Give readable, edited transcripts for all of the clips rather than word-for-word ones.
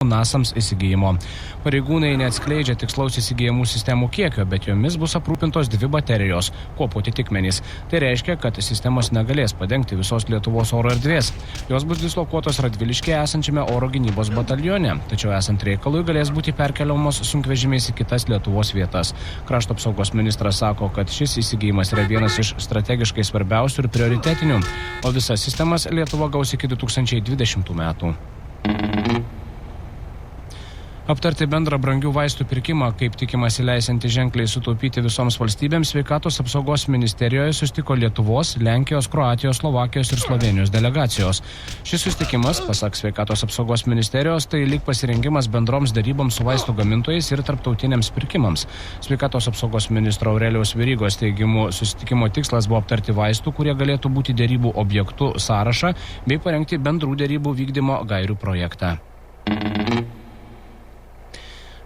NASams įsigijimo. Pareigūnai neatskleidžia tikslaus įsigijamų sistemų kiekio, bet jomis bus aprūpintos 2 baterijos, kuopų atitikmenys. Tai reiškia, kad sistemos negalės padengti visos Lietuvos oro erdvės. Jos bus dislokuotos Radviliškyje esančiame oro gynybos batalione, tačiau esant reikalui galės būti perkeliamos sunkvežimiais į kitas Lietuvos vietas. Krašto apsaugos ministras sako, kad šis įsigijimas yra vienas iš strategiškai svarbiausių ir prioritetinių, o visas sistemas Lietuva gaus iki 2020 metų. Aptarti bendrą brangių vaistų pirkimą, kaip tikimasi leisianti ženkliai sutaupyti visoms valstybėms, Sveikatos apsaugos ministerijoje sustiko Lietuvos, Lenkijos, Kroatijos, Slovakijos ir Slovenijos delegacijos. Šis sustikimas, pasak Sveikatos apsaugos ministerijos, tai lyg pasirengimas bendroms daryboms su vaistų gamintojais ir tarptautiniams pirkimams. Sveikatos apsaugos ministro Aurelijaus Verygos teigimu, susitikimo tikslas buvo aptarti vaistų, kurie galėtų būti derybų objektų sąrašą, bei parengti bendrų derybų vykdymo gairių projektą.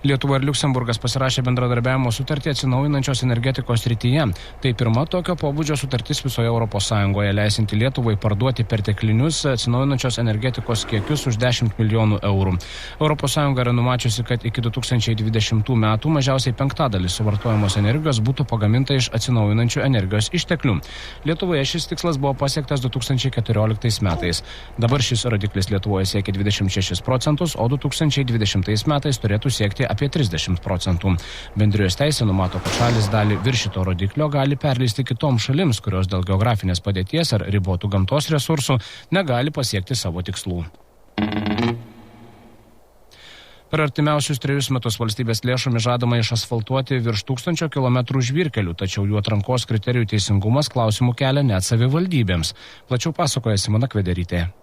Lietuva ir Liuksemburgas pasirašė bendradarbiavimo sutartį atsinaujinančios energetikos srityje. Tai pirma tokio pobūdžio sutartis visoje Europos Sąjungoje, leisinti Lietuvai parduoti perteklinius atsinaujinančios energetikos kiekius už 10 milijonų eurų. Europos Sąjunga yra numačiusi, kad iki 2020 metų mažiausiai 1/5 suvartojamos energijos būtų pagaminta iš atsinaujinančių energijos išteklių. Lietuvoje šis tikslas buvo pasiektas 2014 metais. Dabar šis rodiklis Lietuvoje siekia 26%, o 2020 metais turėtų siekti apie 30%. Bendrijos teisė numato, kad šalis dalį viršito rodiklio gali perleisti kitoms šalims, kurios dėl geografinės padėties ar ribotų gamtos resursų negali pasiekti savo tikslų. Per artimiausius 3 metus valstybės lėšomis žadama išasfaltuoti virš 1000 kilometrų žvyrkelių, tačiau jų atrankos kriterijų teisingumas klausimų kelia net savivaldybėms. Plačiau pasakoja Simona Kvederytė.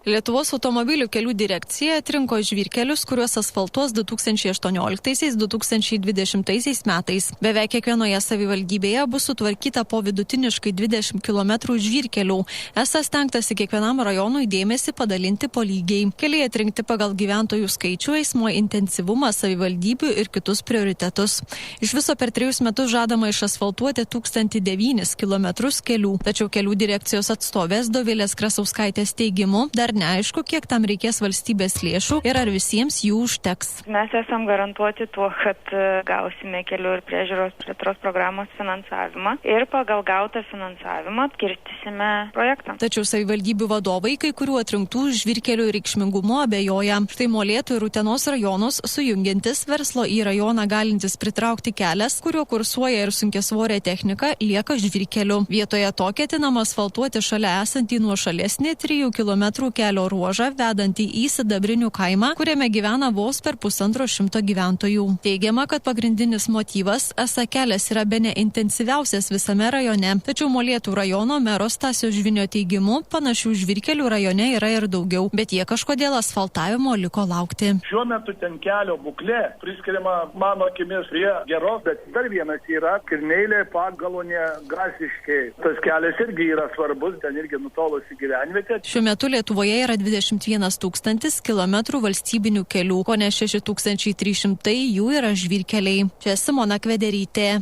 Lietuvos automobilių kelių direkcija atrinko žvyrkelius, kuriuos asfaltuos 2018–2020 metais. Beveik kiekvienoje savivaldybėje bus sutvarkyta po vidutiniškai 20 km žvyrkelių. Esą stengtasi kiekvienam rajonui dėmesį padalinti po lygiai. Keliai atrinkti pagal gyventojų skaičių, eismo intensyvumą, savivaldybių ir kitus prioritetus. Iš viso per 3 metus žadama išasfaltuoti 1009 km kelių. Tačiau kelių direkcijos atstovės Dovilės Krasauskaitės teigimu, dar neaišku, kiek tam reikės valstybės lėšų ir ar visiems jų užteks. Mes esam garantuoti tuo, kad gausime kelių ir priežiūros plėtros programos finansavimą ir pagal gautą finansavimą kirtisime projektą. Tačiau savivaldybių vadovai kai kurių atrinktų žvyrkelių reikšmingumu abejoja. Štai Molėtų ir Utenos rajonus sujungiantis verslo į rajoną galintis pritraukti kelias, kuriuo kursuoja ir sunkiasvorė technika, lieka žvyrkeliu. Vietoje to ketinama asfaltuoti šalia esantį nuošalesnį 3 km kelio ruožą vedantį į Sidabrinių kaimą, kuriame gyvena vos per 150 gyventojų. Teigiama, kad pagrindinis motyvas esą kelias yra bene intensyviausias visame rajone. Tačiau Molėtų rajono mero Stasio Žvinio teigimu, panašių žvyrkelių rajone yra ir daugiau, bet jie kažkodėl asfaltavimo liko laukti. Šiuo metu ten kelio būklė priskiriama mano akimis prie geros, bet dar vienas yra Kirneilė, Pagalonė, Grasiškiai. Tas kelias irgi yra svarbus, ten irgi nutolusi gyvenvietė. Šiuo metu Lietuvoje yra 21 000 kilometrų valstybinių kelių, kone 6300 jų yra žvyrkeliai. Čia Simona Kvederytė.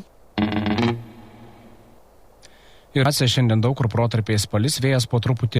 Ir šiandien daug kur protarpiais palis, vėjas po truputį